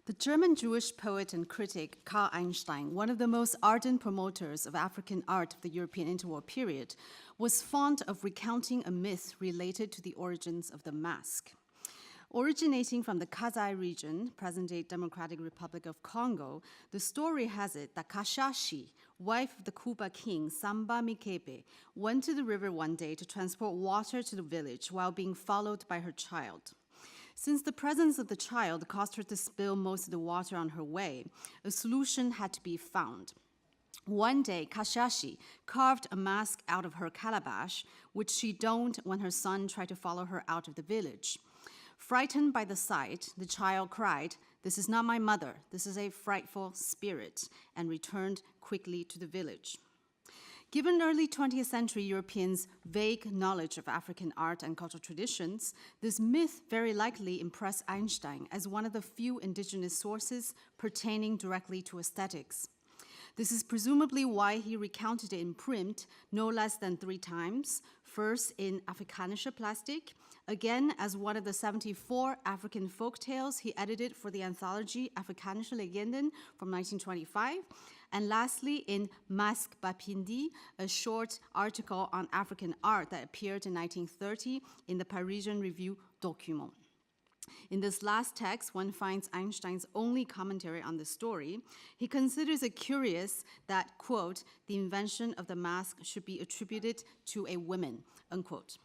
The German Jewish poet and critic Karl Einstein, one of the most ardent promoters of African art of the European interwar period, was fond of recounting a myth related to the origins of the mask. Originating from the Kasai region, present-day Democratic Republic of Congo, the story has it that Kashashi, wife of the Kuba king Samba Mikebe, went to the river one day to transport water to the village while being followed by her child. Since the presence of the child caused her to spill most of the water on her way, a solution had to be found. One day, Kashashi carved a mask out of her calabash, which she donned when her son tried to follow her out of the village. Frightened by the sight, the child cried, "This is not my mother, this is a frightful spirit," and returned quickly to the village. Given early 20th century Europeans' vague knowledge of African art and cultural traditions, this myth very likely impressed Einstein as one of the few indigenous sources pertaining directly to aesthetics. This is presumably why he recounted it in print no less than 3 times, first in Afrikanische Plastik, again as one of the 74 African folk tales he edited for the anthology Afrikanische Legenden from 1925, and lastly in Masque Bapindi, a short article on African art that appeared in 1930 in the Parisian review Document. In this last text, one finds Einstein's only commentary on the story. He considers it curious that, quote, the invention of the mask should be attributed to a woman, unquote.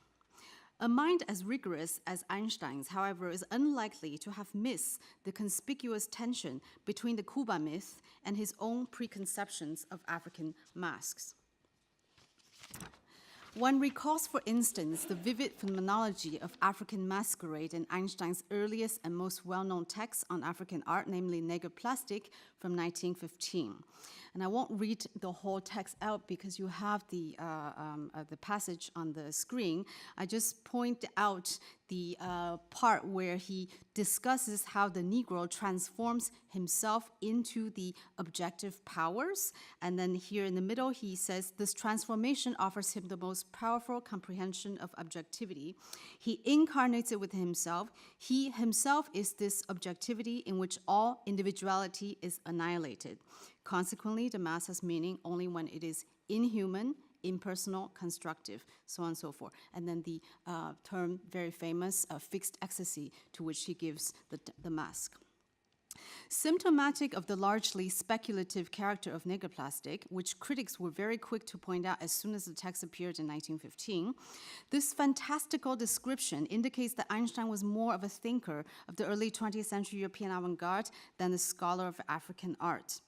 A mind as rigorous as Einstein's, however, is unlikely to have missed the conspicuous tension between the Kuba myth and his own preconceptions of African masks. One recalls, for instance, the vivid phenomenology of African masquerade in Einstein's earliest and most well-known text on African art, namely Naked Plastic from 1915. And I won't read the whole text out because you have the passage on the screen. I just point out the part where he discusses how the Negro transforms himself into the objective powers. And then here in the middle, he says, this transformation offers him the most powerful comprehension of objectivity. He incarnates it within himself. He himself is this objectivity in which all individuality is annihilated. Consequently, the mask has meaning only when it is inhuman, impersonal, constructive, so on and so forth. And then the term, very famous, fixed ecstasy, to which he gives the mask. Symptomatic of the largely speculative character of Naked Plastic, which critics were very quick to point out as soon as the text appeared in 1915, this fantastical description indicates that Einstein was more of a thinker of the early 20th century European avant-garde than a scholar of African art.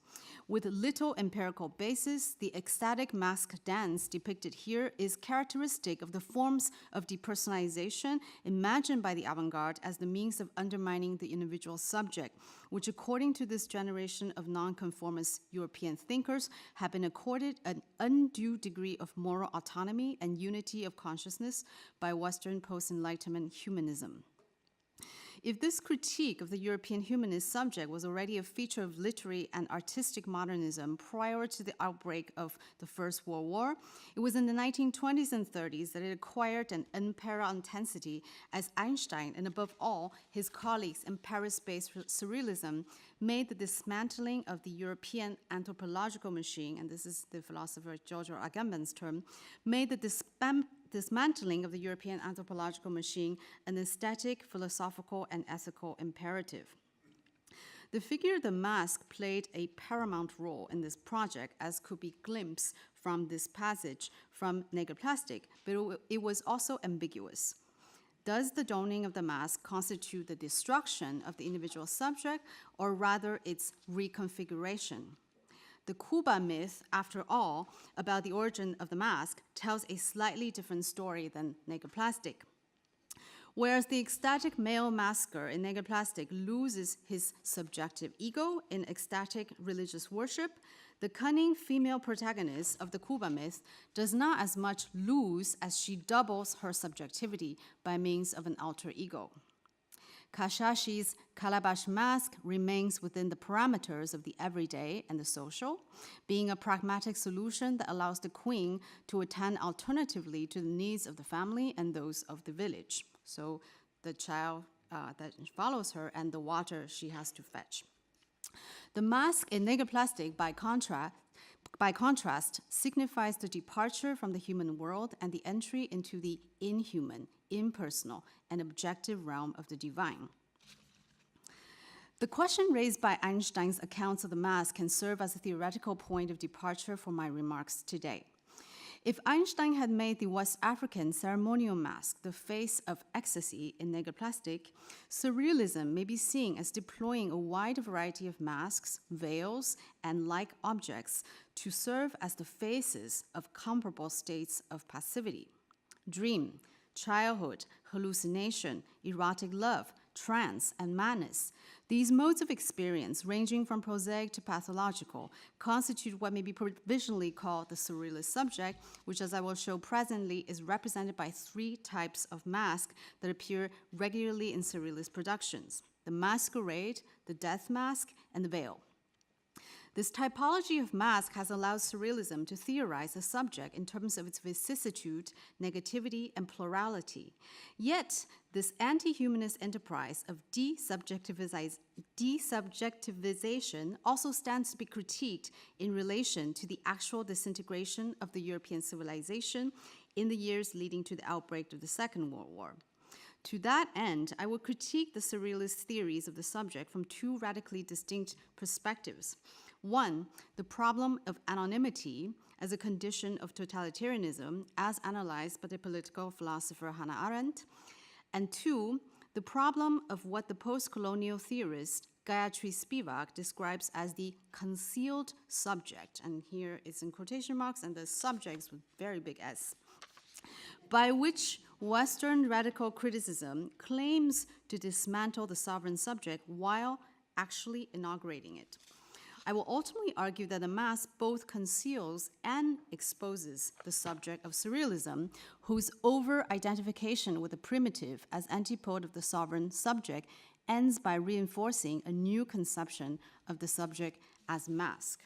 With little empirical basis, the ecstatic mask dance depicted here is characteristic of the forms of depersonalization imagined by the avant-garde as the means of undermining the individual subject, which according to this generation of nonconformist European thinkers have been accorded an undue degree of moral autonomy and unity of consciousness by Western post-Enlightenment humanism. If this critique of the European humanist subject was already a feature of literary and artistic modernism prior to the outbreak of the First World War, it was in the 1920s and 30s that it acquired an unparalleled intensity as Einstein, and above all, his colleagues in Paris-based Surrealism, made the dismantling of the European anthropological machine, and this is the philosopher Giorgio Agamben's term, made the dismantling of the European anthropological machine an aesthetic, philosophical, and ethical imperative. The figure of the mask played a paramount role in this project, as could be glimpsed from this passage from Naked Plastic, but it was also ambiguous. Does the donning of the mask constitute the destruction of the individual subject, or rather its reconfiguration? The Kuba myth, after all, about the origin of the mask, tells a slightly different story than Naked Plastic. Whereas the ecstatic male masker in Naked Plastic loses his subjective ego in ecstatic religious worship, the cunning female protagonist of the Kuba myth does not as much lose as she doubles her subjectivity by means of an alter ego. Kashashi's calabash mask remains within the parameters of the everyday and the social, being a pragmatic solution that allows the queen to attend alternatively to the needs of the family and those of the village. So the child that follows her and the water she has to fetch. The mask in negroplastic, by contrast, signifies the departure from the human world and the entry into the inhuman, impersonal, and objective realm of the divine. The question raised by Einstein's accounts of the mask can serve as a theoretical point of departure for my remarks today. If Einstein had made the West African ceremonial mask the face of ecstasy in negroplastic, surrealism may be seen as deploying a wide variety of masks, veils, and like objects to serve as the faces of comparable states of passivity. Dream, childhood, hallucination, erotic love, trance, and madness. These modes of experience, ranging from prosaic to pathological, constitute what may be provisionally called the surrealist subject, which, as I will show presently, is represented by 3 types of mask that appear regularly in surrealist productions: the masquerade, the death mask, and the veil. This typology of mask has allowed surrealism to theorize the subject in terms of its vicissitude, negativity, and plurality. Yet, this anti-humanist enterprise of desubjectivization also stands to be critiqued in relation to the actual disintegration of the European civilization in the years leading to the outbreak of the Second World War. To that end, I will critique the surrealist theories of the subject from 2 radically distinct perspectives. 1, the problem of anonymity as a condition of totalitarianism, as analyzed by the political philosopher Hannah Arendt. And 2, the problem of what the post-colonial theorist Gayatri Spivak describes as the concealed subject. And here it's in quotation marks, and the subjects with very big S, by which Western radical criticism claims to dismantle the sovereign subject while actually inaugurating it. I will ultimately argue that the mask both conceals and exposes the subject of surrealism, whose over-identification with the primitive as antipode of the sovereign subject ends by reinforcing a new conception of the subject as mask.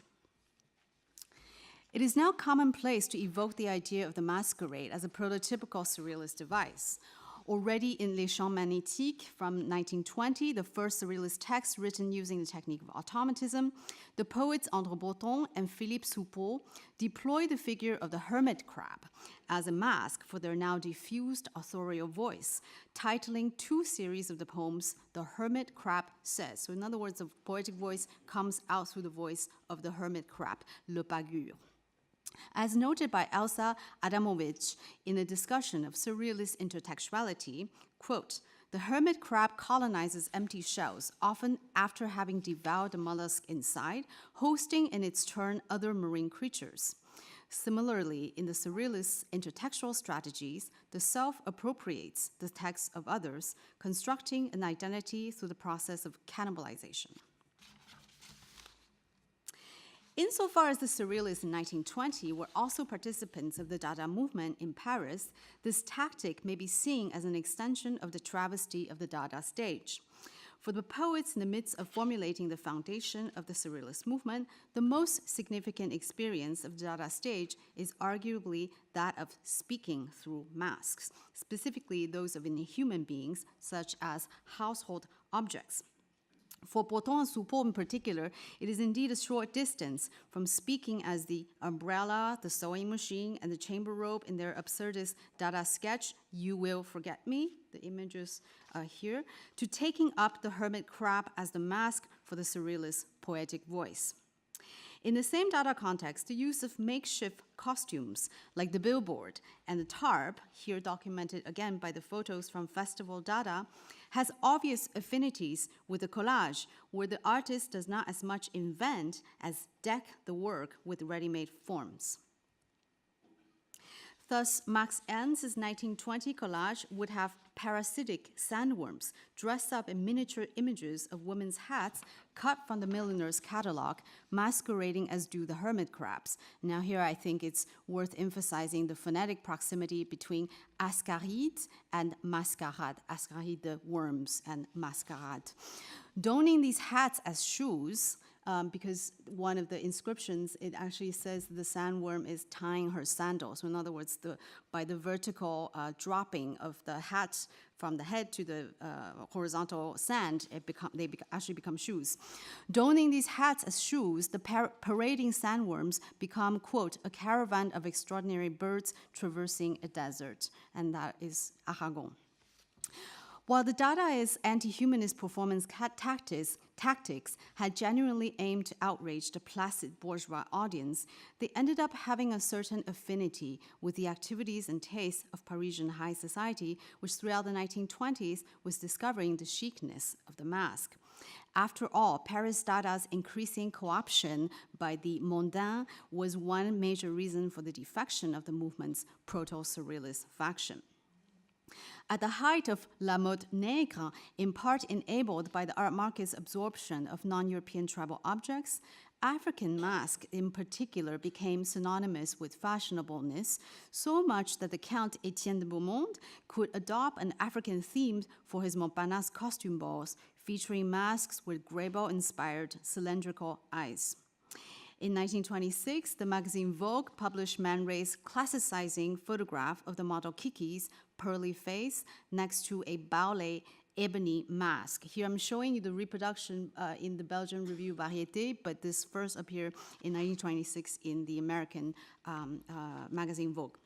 It is now commonplace to evoke the idea of the masquerade as a prototypical surrealist device. Already in Les Chants Magnétiques from 1920, the first surrealist text written using the technique of automatism, the poets André Breton and Philippe Soupault deploy the figure of the hermit crab as a mask for their now diffused authorial voice, titling 2 series of the poems, The Hermit Crab Says. So in other words, the poetic voice comes out through the voice of the hermit crab, Le Pagure. As noted by Elsa Adamovich in a discussion of surrealist intertextuality, quote, the hermit crab colonizes empty shells, often after having devoured the mollusk inside, hosting in its turn other marine creatures. Similarly, in the surrealist intertextual strategies, the self appropriates the text of others, constructing an identity through the process of cannibalization. Insofar as the surrealists in 1920 were also participants of the Dada movement in Paris, this tactic may be seen as an extension of the travesty of the Dada stage. For the poets in the midst of formulating the foundation of the surrealist movement, the most significant experience of the Dada stage is arguably that of speaking through masks, specifically those of inhuman beings, such as household objects. For Breton and Soupault in particular, it is indeed a short distance from speaking as the umbrella, the sewing machine, and the chamber rope in their absurdist Dada sketch, You Will Forget Me, the images here, to taking up the hermit crab as the mask for the surrealist poetic voice. In the same Dada context, the use of makeshift costumes, like the billboard and the tarp, here documented again by the photos from Festival Dada, has obvious affinities with the collage, where the artist does not as much invent as deck the work with ready-made forms. Thus, Max Ernst's 1920 collage would have parasitic sandworms dressed up in miniature images of women's hats cut from the milliner's catalog, masquerading as do the hermit crabs. Now here I think it's worth emphasizing the phonetic proximity between ascaride and mascarade, ascaride the worms and mascarade. Donning these hats as shoes, because one of the inscriptions, it actually says the sandworm is tying her sandals. So in other words, by the vertical dropping of the hat from the head to the horizontal sand, they actually become shoes. Donning these hats as shoes, the parading sandworms become, quote, a caravan of extraordinary birds traversing a desert. And that is Aragon. While the Dadaist anti-humanist performance tactics had genuinely aimed to outrage the placid bourgeois audience, they ended up having a certain affinity with the activities and tastes of Parisian high society, which throughout the 1920s was discovering the chicness of the mask. After all, Paris Dada's increasing co-option by the mondain was one major reason for the defection of the movement's proto-surrealist faction. At the height of La Mode Nègre, in part enabled by the art market's absorption of non-European tribal objects, African mask in particular became synonymous with fashionableness, so much that the Count Étienne de Beaumont could adopt an African theme for his Montparnasse costume balls, featuring masks with Grebo-inspired cylindrical eyes. In 1926, the magazine Vogue published Man Ray's classicizing photograph of the model Kiki's pearly face next to a Baolet ebony mask. Here I'm showing you the reproduction in the Belgian review Variété, but this first appeared in 1926 in the American magazine Vogue.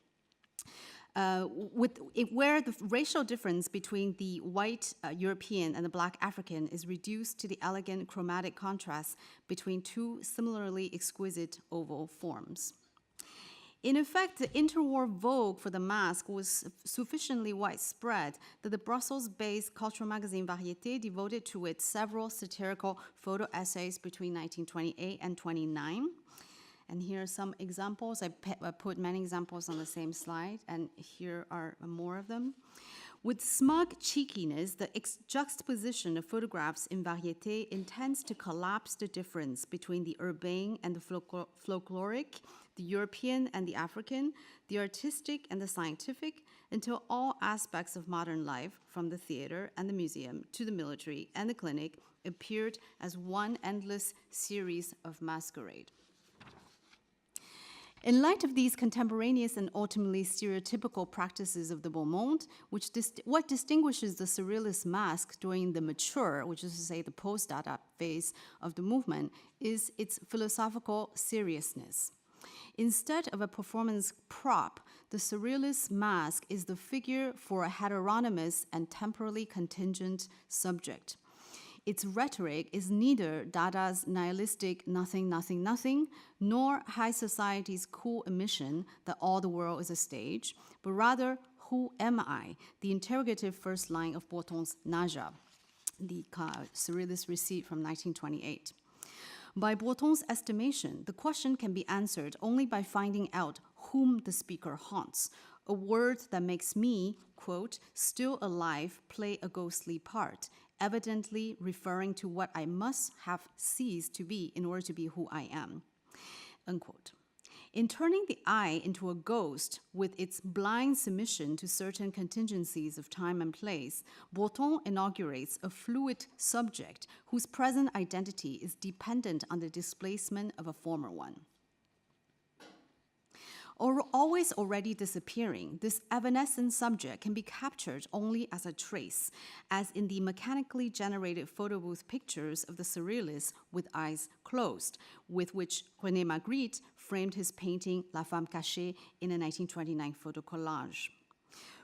Where the racial difference between the white European and the black African is reduced to the elegant chromatic contrast between two similarly exquisite oval forms. In effect, the interwar vogue for the mask was sufficiently widespread that the Brussels-based cultural magazine Variété devoted to it several satirical photo essays between 1928 and 29. And here are some examples. I put many examples on the same slide, and here are more of them. With smug cheekiness, the juxtaposition of photographs in Variété intends to collapse the difference between the urbane and the folkloric, the European and the African, the artistic and the scientific, until all aspects of modern life, from the theater and the museum to the military and the clinic, appeared as one endless series of masquerade. In light of these contemporaneous and ultimately stereotypical practices of the beau monde, what distinguishes the surrealist mask during the mature, which is to say the post-Dada phase of the movement, is its philosophical seriousness. Instead of a performance prop, the surrealist mask is the figure for a heteronymous and temporally contingent subject. Its rhetoric is neither Dada's nihilistic nothing, nothing, nothing, nor high society's cool admission that all the world is a stage, but rather, who am I? The interrogative first line of Breton's Naja, the surrealist receipt from 1928. By Breton's estimation, the question can be answered only by finding out whom the speaker haunts, a word that makes me, quote, still alive, play a ghostly part, evidently referring to what I must have ceased to be in order to be who I am, unquote. In turning the I into a ghost with its blind submission to certain contingencies of time and place, Breton inaugurates a fluid subject whose present identity is dependent on the displacement of a former one. Or always already disappearing, this evanescent subject can be captured only as a trace, as in the mechanically generated photo booth pictures of the surrealists with eyes closed, with which René Magritte framed his painting La Femme Cachée in a 1929 photo collage.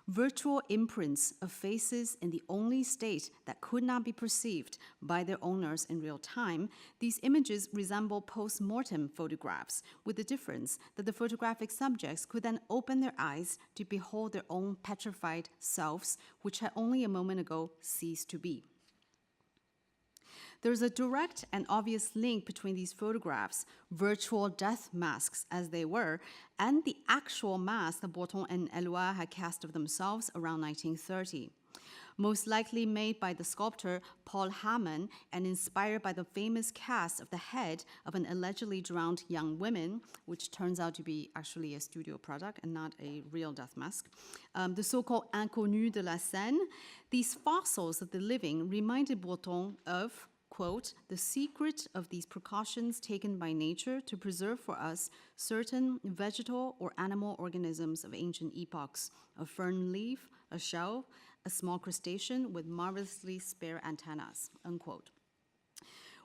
Virtual imprints of faces in the only state that could not be perceived by their owners in real time, these images resemble post-mortem photographs, with the difference that the photographic subjects could then open their eyes to behold their own petrified selves, which had only a moment ago ceased to be. There's a direct and obvious link between these photographs, virtual death masks as they were, and the actual mask that Breton and Éluard had cast of themselves around 1930. Most likely made by the sculptor Paul Hamann and inspired by the famous cast of the head of an allegedly drowned young woman, which turns out to be actually a studio product and not a real death mask, the so-called inconnus de la scène. These fossils of the living reminded Breton of, quote, "The secret of these precautions taken by nature to preserve for us certain vegetal or animal organisms of ancient epochs, a fern leaf, a shell, a small crustacean with marvelously spare antennas," unquote.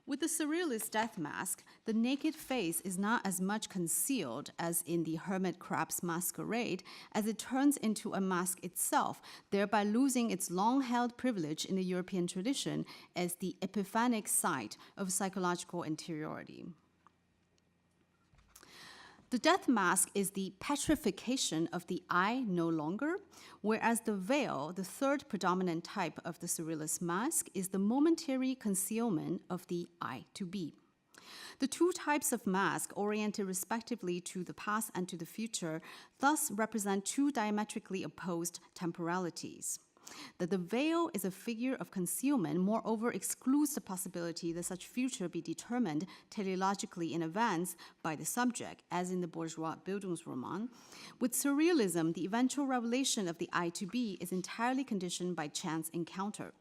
With the surrealist death mask, the naked face is not as much concealed as in the hermit crab's masquerade, as it turns into a mask itself, thereby losing its long-held privilege in the European tradition as the epiphanic site of psychological interiority. The death mask is the petrification of the I no longer, whereas the veil, the third predominant type of the surrealist mask, is the momentary concealment of the I to be. The two types of mask, oriented respectively to the past and to the future, thus represent two diametrically opposed temporalities. That the veil is a figure of concealment, moreover, excludes the possibility that such future be determined teleologically in advance by the subject, as in the bourgeois Bildungsroman. With surrealism, the eventual revelation of the I to be is entirely conditioned by chance encounter.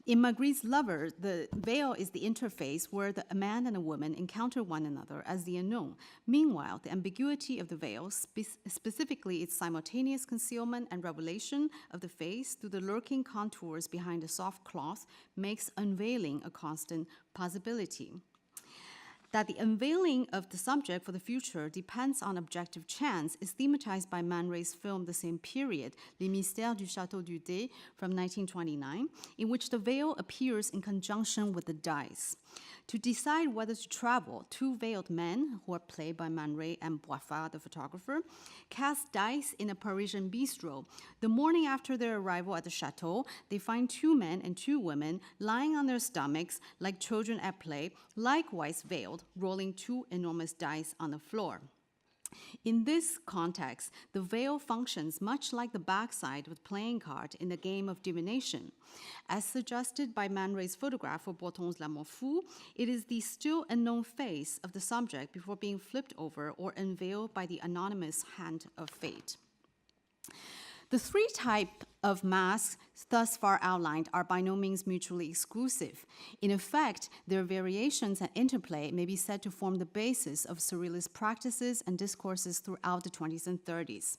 In Magritte's Lover, the veil is the interface where a man and a woman encounter one another as the unknown. Meanwhile, the ambiguity of the veil, specifically its simultaneous concealment and revelation of the face through the lurking contours behind the soft cloth, makes unveiling a constant possibility. That the unveiling of the subject for the future depends on objective chance is thematized by Man Ray's film the same period, Les Mystères du Château du Dé from 1929, in which the veil appears in conjunction with the dice. To decide whether to travel, two veiled men, who are played by Man Ray and Boifard, the photographer, cast dice in a Parisian bistro. The morning after their arrival at the chateau, they find two men and two women lying on their stomachs like children at play, likewise veiled, rolling two enormous dice on the floor. In this context, the veil functions much like the backside of the playing card in the game of divination. As suggested by Man Ray's photograph for Breton's L'Amour Fou, it is the still unknown face of the subject before being flipped over or unveiled by the anonymous hand of fate. The three types of masks thus far outlined are by no means mutually exclusive. In effect, their variations and interplay may be said to form the basis of surrealist practices and discourses throughout the 20s and 30s.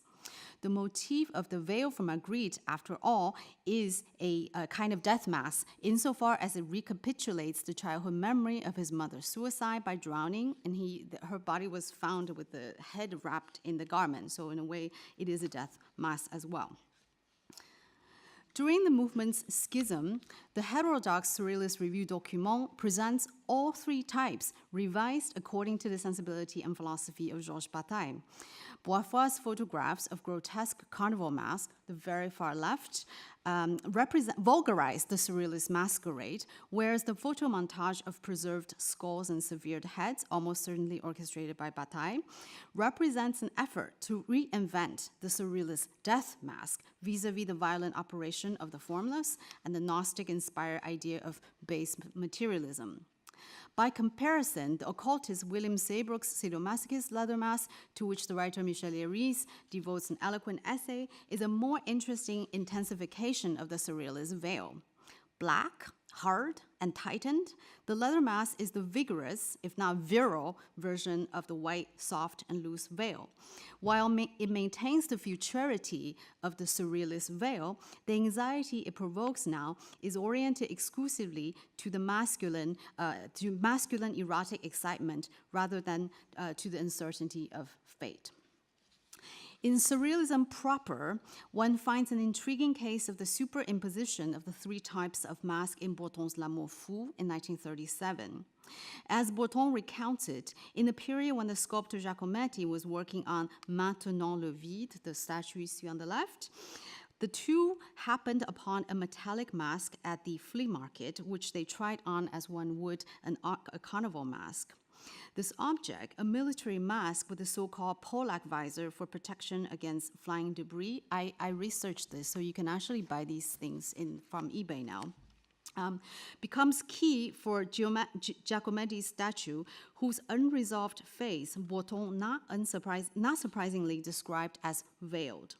The motif of the veil from Magritte, after all, is a kind of death mask, insofar as it recapitulates the childhood memory of his mother's suicide by drowning, and her body was found with the head wrapped in the garment. So in a way, it is a death mask as well. During the movement's schism, the heterodox Surrealist Review document presents all three types, revised according to the sensibility and philosophy of Georges Bataille. Boifard's photographs of grotesque carnival masks, the very far left, vulgarize the surrealist masquerade, whereas the photo montage of preserved skulls and severed heads, almost certainly orchestrated by Bataille, represents an effort to reinvent the surrealist death mask vis-a-vis the violent operation of the formless and the Gnostic-inspired idea of base materialism. By comparison, the occultist William Saybrook's sadomasochist leather mask, to which the writer Michel Léris devotes an eloquent essay, is a more interesting intensification of the surrealist veil. Black, hard, and tightened, the leather mask is the vigorous, if not virile, version of the white, soft, and loose veil. While it maintains the futurity of the surrealist veil, the anxiety it provokes now is oriented exclusively to the masculine erotic excitement rather than to the uncertainty of fate. In surrealism proper, one finds an intriguing case of the superimposition of the three types of mask in Breton's L'Amour Fou in 1937. As Breton recounted, in the period when the sculptor Giacometti was working on Maintenant le vide, the statue you see on the left, the two happened upon a metallic mask at the flea market, which they tried on as one would a carnival mask. This object, a military mask with a so-called Polak visor for protection against flying debris, I researched this, so you can actually buy these things from eBay now, becomes key for Giacometti's statue, whose unresolved face Breton not surprisingly described as veiled.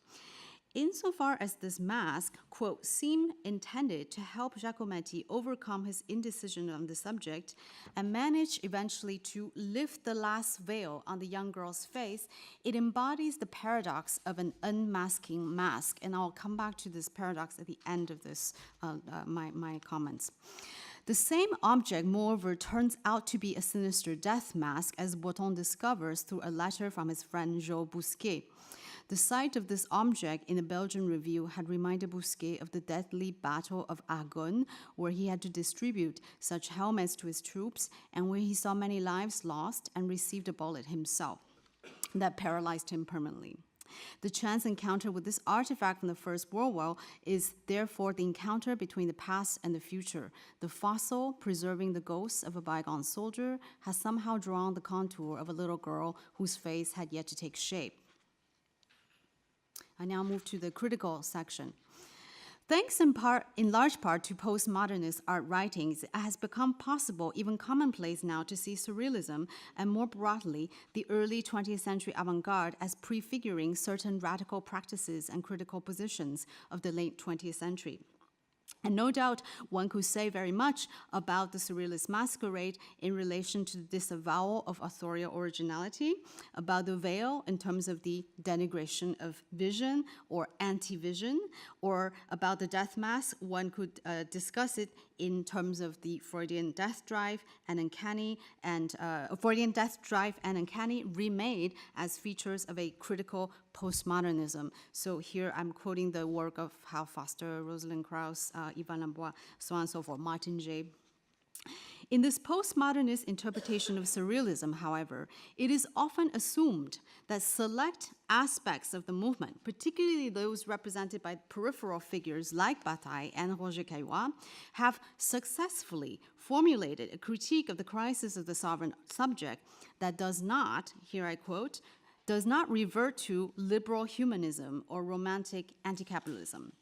Insofar as this mask, quote, seemed intended to help Giacometti overcome his indecision on the subject and manage eventually to lift the last veil on the young girl's face, it embodies the paradox of an unmasking mask. And I'll come back to this paradox at the end of this, my comments. The same object, moreover, turns out to be a sinister death mask, as Breton discovers through a letter from his friend Joe Bousquet. The sight of this object in a Belgian review had reminded Bousquet of the deadly Battle of Argonne, where he had to distribute such helmets to his troops, and where he saw many lives lost and received a bullet himself that paralyzed him permanently. The chance encounter with this artifact from the First World War is therefore the encounter between the past and the future. The fossil, preserving the ghosts of a bygone soldier, has somehow drawn the contour of a little girl whose face had yet to take shape. I now move to the critical section. Thanks in large part to postmodernist art writings, it has become possible, even commonplace now, to see Surrealism and more broadly the early 20th century avant-garde as prefiguring certain radical practices and critical positions of the late 20th century. And no doubt one could say very much about the Surrealist masquerade in relation to the disavowal of authorial originality, about the veil in terms of the denigration of vision or anti-vision, or about the death mask. One could discuss it in terms of the Freudian death drive and uncanny, remade as features of a critical postmodernism. So here I'm quoting the work of Hal Foster, Rosalind Krauss, Ivan Lambois, so on and so forth, Martin J. In this postmodernist interpretation of Surrealism, however, it is often assumed that select aspects of the movement, particularly those represented by peripheral figures like Bataille and Roger Caillois, have successfully formulated a critique of the crisis of the sovereign subject that does not, here I quote, does not revert to liberal humanism or romantic anti-capitalism.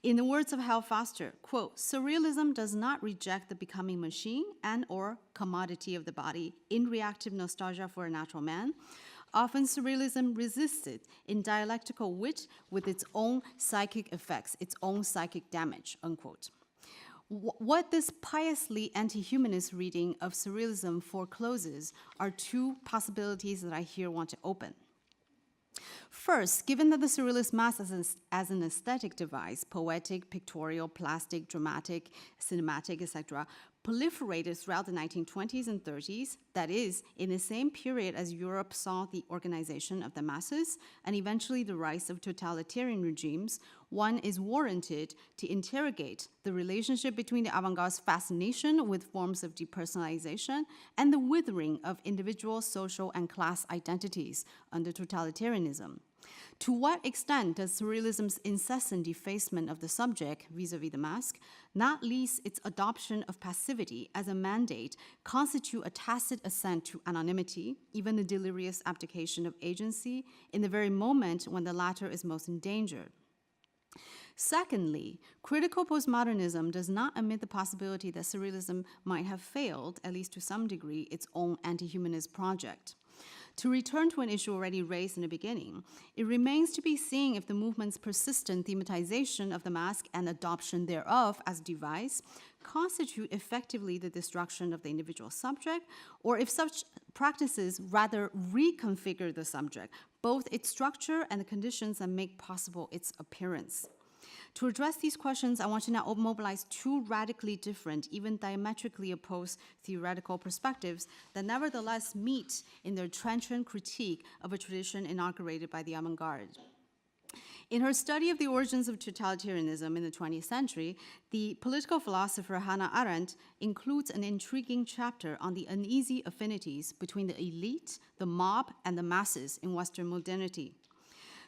In the words of Hal Foster, quote, Surrealism does not reject the becoming machine and or commodity of the body in reactive nostalgia for a natural man. Often Surrealism resisted in dialectical wit with its own psychic effects, its own psychic damage, unquote. What this piously anti-humanist reading of Surrealism forecloses are two possibilities that I here want to open. First, given that the Surrealist mask as an aesthetic device, poetic, pictorial, plastic, dramatic, cinematic, etc., proliferated throughout the 1920s and 30s, that is, in the same period as Europe saw the organization of the masses and eventually the rise of totalitarian regimes, one is warranted to interrogate the relationship between the avant-garde's fascination with forms of depersonalization and the withering of individual, social, and class identities under totalitarianism. To what extent does Surrealism's incessant defacement of the subject, vis-a-vis the mask, not least its adoption of passivity as a mandate, constitute a tacit assent to anonymity, even the delirious abdication of agency, in the very moment when the latter is most endangered? Secondly, critical postmodernism does not admit the possibility that Surrealism might have failed, at least to some degree, its own anti-humanist project. To return to an issue already raised in the beginning, it remains to be seen if the movement's persistent thematization of the mask and adoption thereof as device constitute effectively the destruction of the individual subject, or if such practices rather reconfigure the subject, both its structure and the conditions that make possible its appearance. To address these questions, I want to now mobilize two radically different, even diametrically opposed theoretical perspectives that nevertheless meet in their trenchant critique of a tradition inaugurated by the avant-garde. In her study of the origins of totalitarianism in the 20th century, the political philosopher Hannah Arendt includes an intriguing chapter on the uneasy affinities between the elite, the mob, and the masses in Western modernity.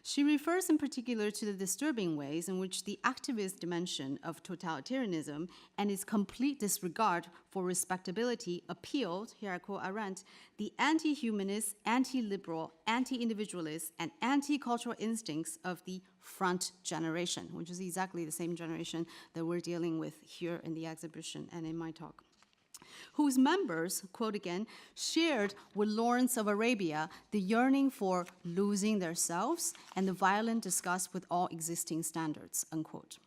She refers in particular to the disturbing ways in which the activist dimension of totalitarianism and its complete disregard for respectability appealed, here I quote Arendt, the anti-humanist, anti-liberal, anti-individualist, and anti-cultural instincts of the front generation, which is exactly the same generation that we're dealing with here in the exhibition and in my talk. whose members, quote again, shared with Lawrence of Arabia the yearning for losing themselves and the violent disgust with all existing standards, unquote.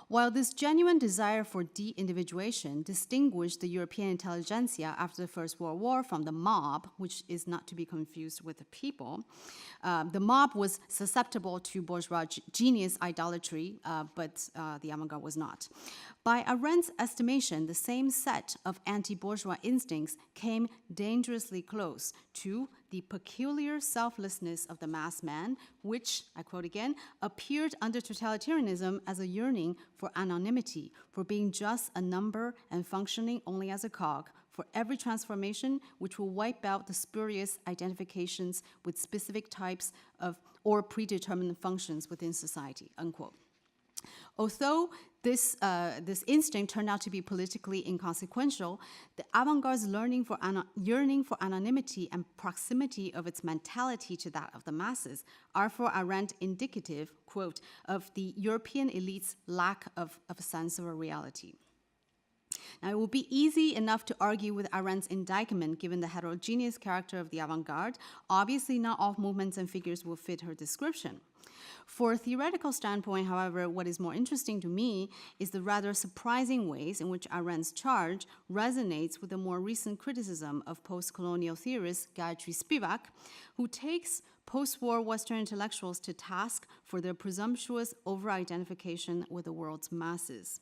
While this genuine desire for de-individuation distinguished the European intelligentsia after the First World War from the mob, which is not to be confused with the people, the mob was susceptible to bourgeois genius idolatry, but the avant-garde was not. By Arendt's estimation, the same set of anti-bourgeois instincts came dangerously close to the peculiar selflessness of the mass man, which, I quote again, appeared under totalitarianism as a yearning for anonymity, for being just a number and functioning only as a cog, for every transformation which will wipe out the spurious identifications with specific types of or predetermined functions within society, unquote. Although this instinct turned out to be politically inconsequential, the avant-garde's yearning for anonymity and proximity of its mentality to that of the masses are for Arendt indicative, quote, of the European elite's lack of a sense of a reality. Now, it would be easy enough to argue with Arendt's indictment given the heterogeneous character of the avant-garde. Obviously, not all movements and figures will fit her description. For a theoretical standpoint, however, what is more interesting to me is the rather surprising ways in which Arendt's charge resonates with the more recent criticism of post-colonial theorist Gayatri Spivak, who takes post-war Western intellectuals to task for their presumptuous over-identification with the world's masses.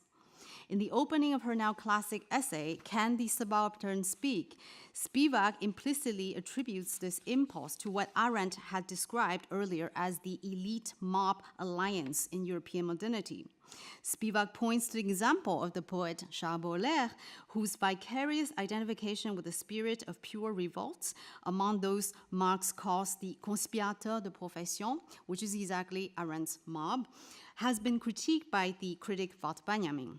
In the opening of her now classic essay, Can the Subaltern Speak?, Spivak implicitly attributes this impulse to what Arendt had described earlier as the elite-mob alliance in European modernity. Spivak points to the example of the poet Charles Baudelaire, whose vicarious identification with the spirit of pure revolt among those Marx calls the conspirateurs de profession, which is exactly Arendt's mob, has been critiqued by the critic Walter Benjamin.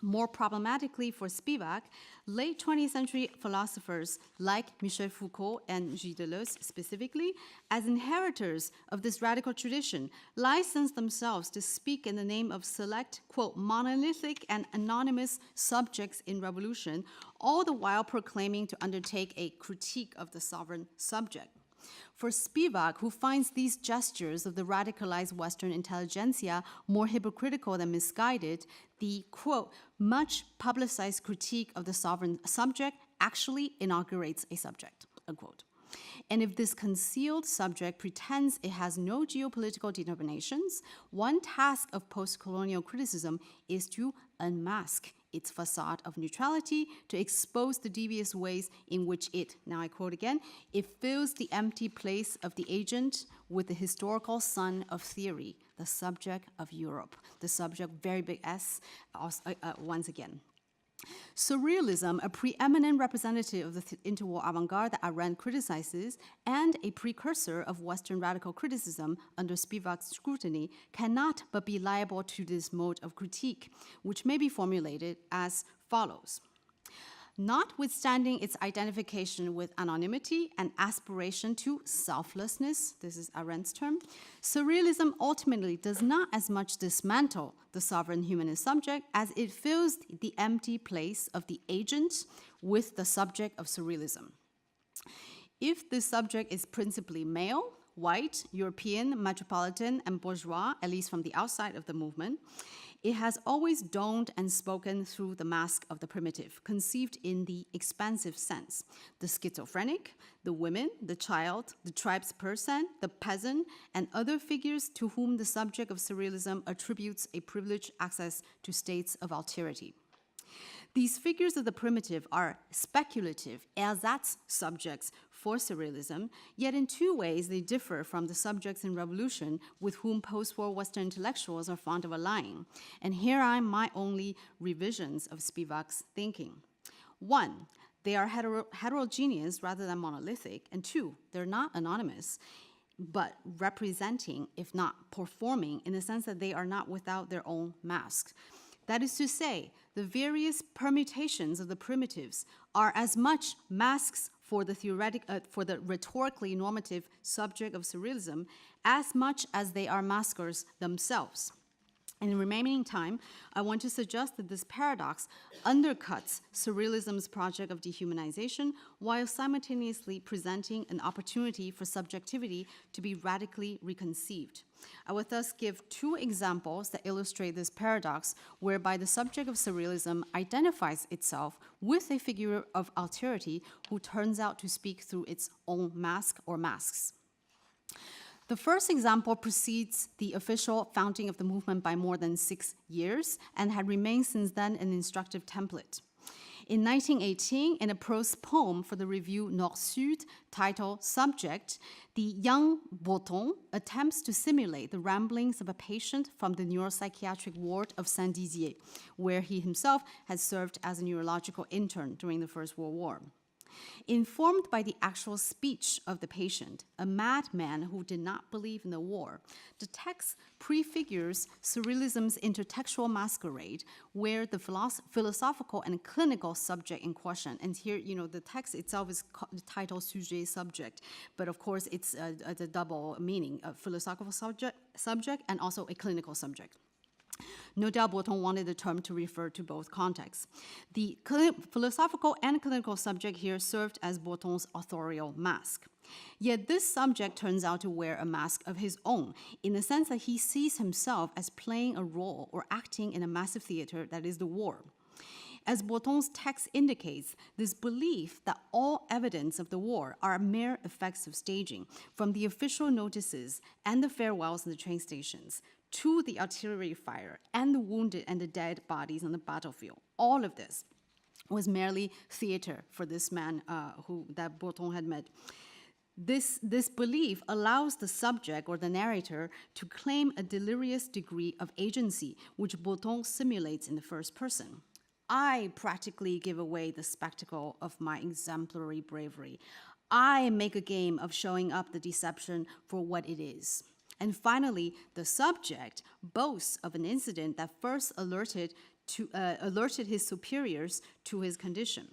More problematically for Spivak, late 20th century philosophers like Michel Foucault and Gilles Deleuze specifically, as inheritors of this radical tradition, licensed themselves to speak in the name of select, quote, monolithic and anonymous subjects in revolution, all the while proclaiming to undertake a critique of the sovereign subject. For Spivak, who finds these gestures of the radicalized Western intelligentsia more hypocritical than misguided, the, quote, much publicized critique of the sovereign subject actually inaugurates a subject, unquote. And if this concealed subject pretends it has no geopolitical determinations, one task of post-colonial criticism is to unmask its facade of neutrality, to expose the devious ways in which it, now I quote again, it fills the empty place of the agent with the historical sun of theory, the subject of Europe, the subject, very big S, once again. Surrealism, a preeminent representative of the interwar avant-garde that Arendt criticizes, and a precursor of Western radical criticism under Spivak's scrutiny, cannot but be liable to this mode of critique, which may be formulated as follows. Notwithstanding its identification with anonymity and aspiration to selflessness, this is Arendt's term, surrealism ultimately does not as much dismantle the sovereign humanist subject as it fills the empty place of the agent with the subject of surrealism. If the subject is principally male, white, European, metropolitan, and bourgeois, at least from the outside of the movement, it has always dawned and spoken through the mask of the primitive, conceived in the expansive sense. The schizophrenic, the women, the child, the tribesperson, the peasant, and other figures to whom the subject of surrealism attributes a privileged access to states of alterity. These figures of the primitive are speculative ersatz subjects for surrealism, yet in two ways they differ from the subjects in revolution with whom post-war Western intellectuals are fond of allying. And here are my only revisions of Spivak's thinking. One, they are heterogeneous rather than monolithic, and two, they're not anonymous, but representing, if not performing, in the sense that they are not without their own masks. That is to say, the various permutations of the primitives are as much masks for the rhetorically normative subject of surrealism as much as they are maskers themselves. In the remaining time, I want to suggest that this paradox undercuts Surrealism's project of dehumanization while simultaneously presenting an opportunity for subjectivity to be radically reconceived. I will thus give two examples that illustrate this paradox, whereby the subject of Surrealism identifies itself with a figure of alterity who turns out to speak through its own mask or masks. The first example precedes the official founding of the movement by more than 6 years and had remained since then an instructive template. In 1918, in a prose poem for the review Nord-Sud titled Subject, the young Breton attempts to simulate the ramblings of a patient from the neuropsychiatric ward of Saint-Dizier, where he himself had served as a neurological intern during the First World War. Informed by the actual speech of the patient, a madman who did not believe in the war, the text prefigures Surrealism's intertextual masquerade, where the philosophical and clinical subject in question, and here, the text itself is titled Sujet Subject, but of course it's a double meaning, a philosophical subject and also a clinical subject. No doubt Breton wanted the term to refer to both contexts. The philosophical and clinical subject here served as Breton's authorial mask. Yet this subject turns out to wear a mask of his own, in the sense that he sees himself as playing a role or acting in a massive theater that is the war. As Breton's text indicates, this belief that all evidence of the war are mere effects of staging, from the official notices and the farewells in the train stations, to the artillery fire and the wounded and the dead bodies on the battlefield. All of this was merely theater for this man that Breton had met. This belief allows the subject or the narrator to claim a delirious degree of agency, which Breton simulates in the first person. I practically give away the spectacle of my exemplary bravery. I make a game of showing up the deception for what it is. And finally, the subject boasts of an incident that first alerted his superiors to his condition.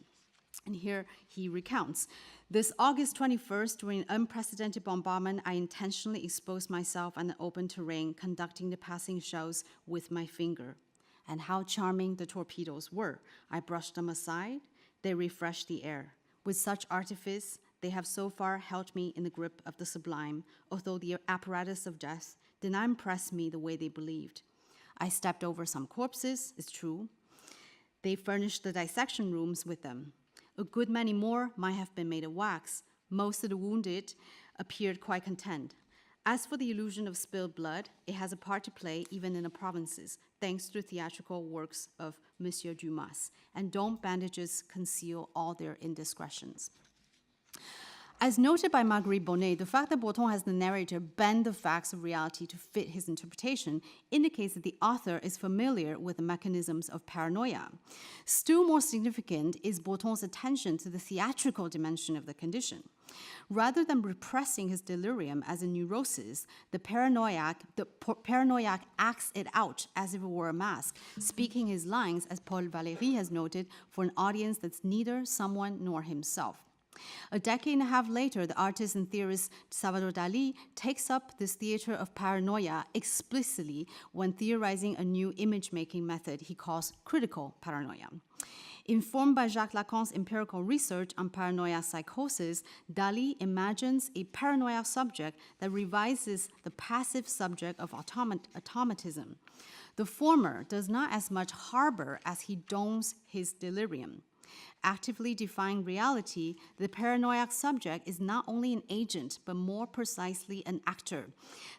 And here he recounts, this August 21st, during an unprecedented bombardment, I intentionally exposed myself on the open terrain, conducting the passing shells with my finger. And how charming the torpedoes were. I brushed them aside. They refreshed the air. With such artifice, they have so far held me in the grip of the sublime, although the apparatus of death did not impress me the way they believed. I stepped over some corpses, it's true. They furnished the dissection rooms with them. A good many more might have been made of wax. Most of the wounded appeared quite content. As for the illusion of spilled blood, it has a part to play even in the provinces, thanks to the theatrical works of Monsieur Dumas. And don't bandages conceal all their indiscretions? As noted by Marguerite Bonnet, the fact that Breton has the narrator bend the facts of reality to fit his interpretation indicates that the author is familiar with the mechanisms of paranoia. Still more significant is Breton's attention to the theatrical dimension of the condition. Rather than repressing his delirium as a neurosis, the paranoiac acts it out as if it were a mask, speaking his lines, as Paul Valéry has noted, for an audience that's neither someone nor himself. A decade and a half later, the artist and theorist Salvador Dalí takes up this theater of paranoia explicitly when theorizing a new image-making method he calls critical paranoia. Informed by Jacques Lacan's empirical research on paranoia psychosis, Dalí imagines a paranoia subject that revises the passive subject of automatism. The former does not as much harbor as he dons his delirium. Actively defying reality, the paranoiac subject is not only an agent, but more precisely an actor.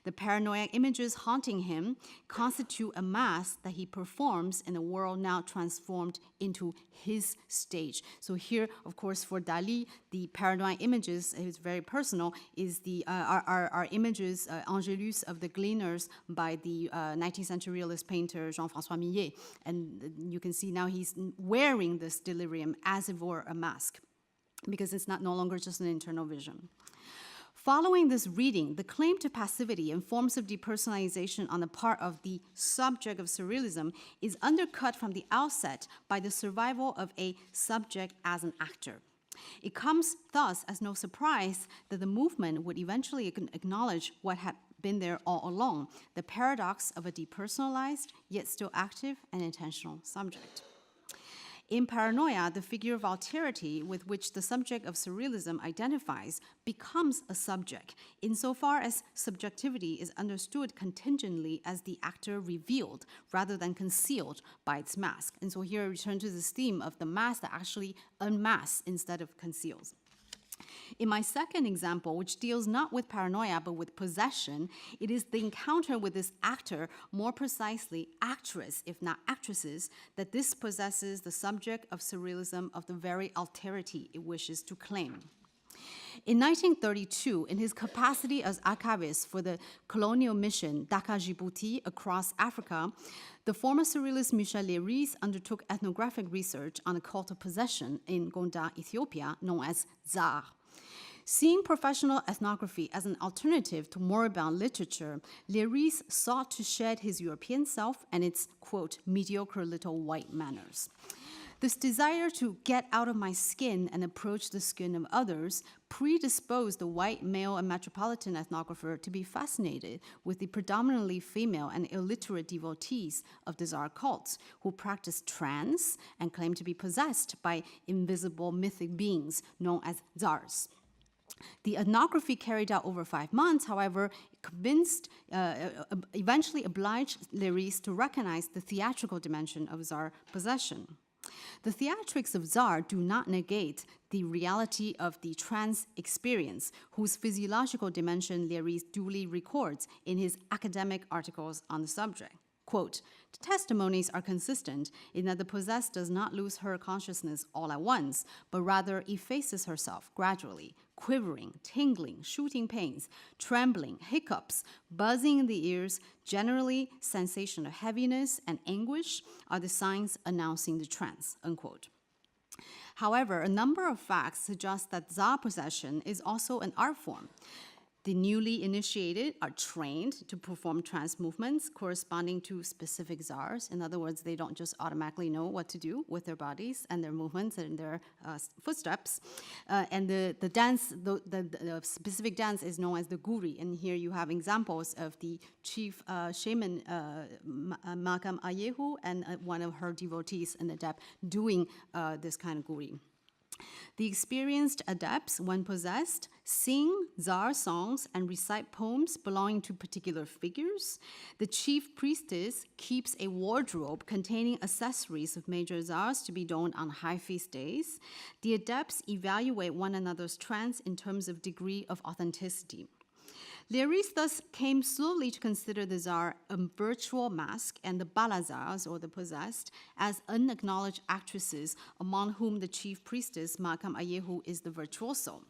The paranoiac images haunting him constitute a mask that he performs in a world now transformed into his stage. So here, of course, for Dalí, the paranoiac images, is very personal, is are images, Angelus of the Gleaners by the 19th century realist painter Jean-François Millet. And you can see now he's wearing this delirium as if it were a mask, because it's no longer just an internal vision. Following this reading, the claim to passivity and forms of depersonalization on the part of the subject of Surrealism is undercut from the outset by the survival of a subject as an actor. It comes thus as no surprise that the movement would eventually acknowledge what had been there all along, the paradox of a depersonalized, yet still active and intentional subject. In Paranoia, the figure of alterity with which the subject of surrealism identifies becomes a subject, insofar as subjectivity is understood contingently as the actor revealed rather than concealed by its mask. And so here I return to this theme of the mask that actually unmasks instead of conceals. In my second example, which deals not with paranoia but with possession, it is the encounter with this actor, more precisely actress, if not actresses, that this possesses the subject of surrealism of the very alterity it wishes to claim. In 1932, in his capacity as archivist for the colonial mission Dhaka Djibouti across Africa, the former surrealist Michel Leiris undertook ethnographic research on the cult of possession in Gondar, Ethiopia, known as Zar. Seeing professional ethnography as an alternative to moribund literature, Leiris sought to shed his European self and its, quote, mediocre little white manners. This desire to get out of my skin and approach the skin of others predisposed the white male and metropolitan ethnographer to be fascinated with the predominantly female and illiterate devotees of the Tsar cults who practiced trance and claimed to be possessed by invisible mythic beings known as Tsars. The ethnography carried out over 5 months, however, eventually obliged Leiris to recognize the theatrical dimension of Tsar possession. The theatrics of Tsar do not negate the reality of the trance experience, whose physiological dimension Leiris duly records in his academic articles on the subject. Quote, the testimonies are consistent in that the possessed does not lose her consciousness all at once, but rather effaces herself gradually, quivering, tingling, shooting pains, trembling, hiccups, buzzing in the ears, generally sensation of heaviness and anguish are the signs announcing the trance, unquote. However, a number of facts suggest that Tsar possession is also an art form. The newly initiated are trained to perform trance movements corresponding to specific Tsars. In other words, they don't just automatically know what to do with their bodies and their movements and their footsteps. And the dance, the specific dance is known as the guri. And here you have examples of the chief shaman, Malcolm Ayehu, and one of her devotees, an adept, doing this kind of guri. The experienced adepts, when possessed, sing Tsar songs and recite poems belonging to particular figures. The chief priestess keeps a wardrobe containing accessories of major Tsars to be donned on high feast days. The adepts evaluate one another's trance in terms of degree of authenticity. Leiris thus came slowly to consider the Tsar a virtual mask and the balazars, or the possessed, as unacknowledged actresses, among whom the chief priestess, Malcolm Ayehu, is the virtuoso.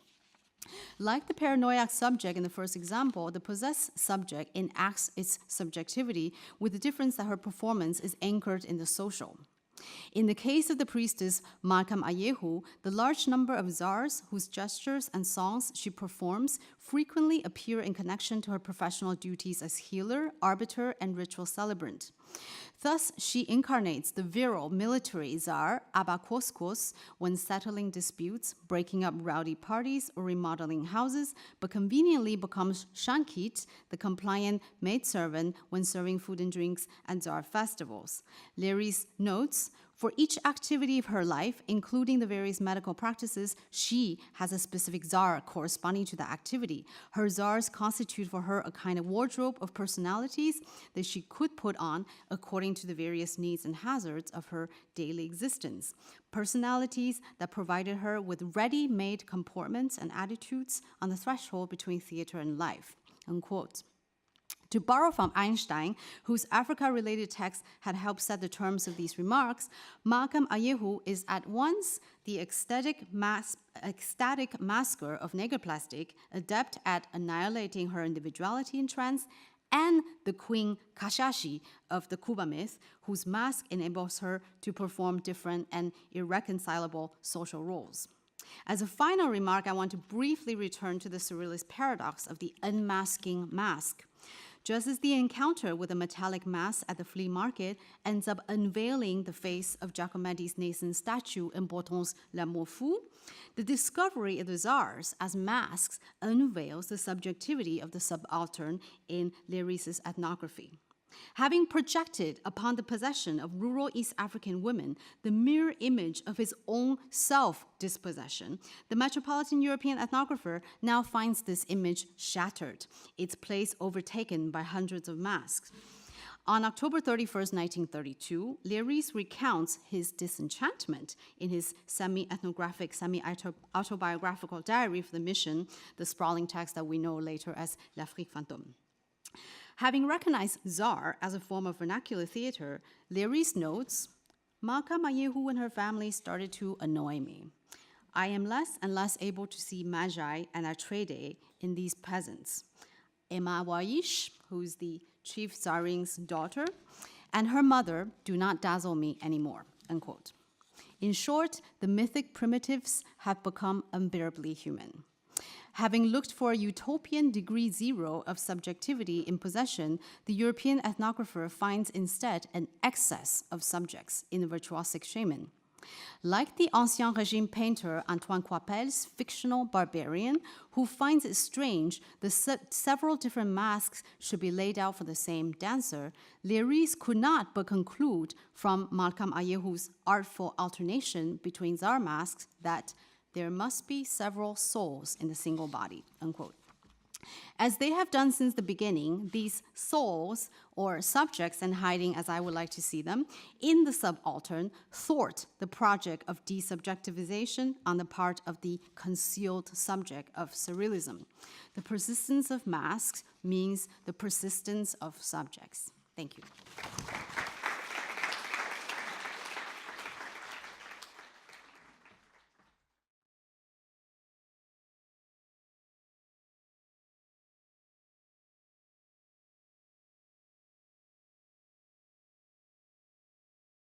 Like the paranoiac subject in the first example, the possessed subject enacts its subjectivity with the difference that her performance is anchored in the social. In the case of the priestess Malcolm Ayehu, the large number of Tsars whose gestures and songs she performs frequently appear in connection to her professional duties as healer, arbiter, and ritual celebrant. Thus, she incarnates the virile military Tsar, Abakoskos, when settling disputes, breaking up rowdy parties, or remodeling houses, but conveniently becomes Shankit, the compliant maidservant, when serving food and drinks at Tsar festivals. Leiris notes, for each activity of her life, including the various medical practices, she has a specific Tsar corresponding to that activity. Her Tsars constitute for her a kind of wardrobe of personalities that she could put on according to the various needs and hazards of her daily existence. Personalities that provided her with ready-made comportments and attitudes on the threshold between theater and life, unquote. To borrow from Einstein, whose Africa-related text had helped set the terms of these remarks, Malcolm Ayehu is at once the ecstatic masker of negroplastic, adept at annihilating her individuality in trance, and the queen Kashashi of the Kuba myth, whose mask enables her to perform different and irreconcilable social roles. As a final remark, I want to briefly return to the surrealist paradox of the unmasking mask. just as the encounter with a metallic mask at the flea market ends up unveiling the face of Giacometti's nascent statue in Breton's L'Amour Fou, the discovery of the czars as masks unveils the subjectivity of the subaltern in Léris's ethnography. Having projected upon the possession of rural East African women the mirror image of his own self-dispossession, the metropolitan European ethnographer now finds this image shattered, its place overtaken by hundreds of masks. On October 31st, 1932, Léris recounts his disenchantment in his semi-ethnographic, semi-autobiographical diary for the mission, the sprawling text that we know later as L'Afrique Fantôme. Having recognized Czar as a form of vernacular theater, Léris notes, Malka Mayehu and her family started to annoy me. I am less and less able to see Magi and Atreides in these peasants. Emma Waish, who's the chief Tsaring's daughter, and her mother do not dazzle me anymore, unquote. In short, the mythic primitives have become unbearably human. Having looked for a utopian degree zero of subjectivity in possession, the European ethnographer finds instead an excess of subjects in the virtuosic shaman. Like the Ancien Régime painter Antoine Coipel's fictional barbarian, who finds it strange the several different masks should be laid out for the same dancer, Léris could not but conclude from Malcolm Ayehu's artful alternation between Czar masks that there must be several souls in a single body, unquote. As they have done since the beginning, these souls, or subjects in hiding as I would like to see them, in the subaltern, thwart the project of desubjectivization on the part of the concealed subject of Surrealism. The persistence of masks means the persistence of subjects. Thank you.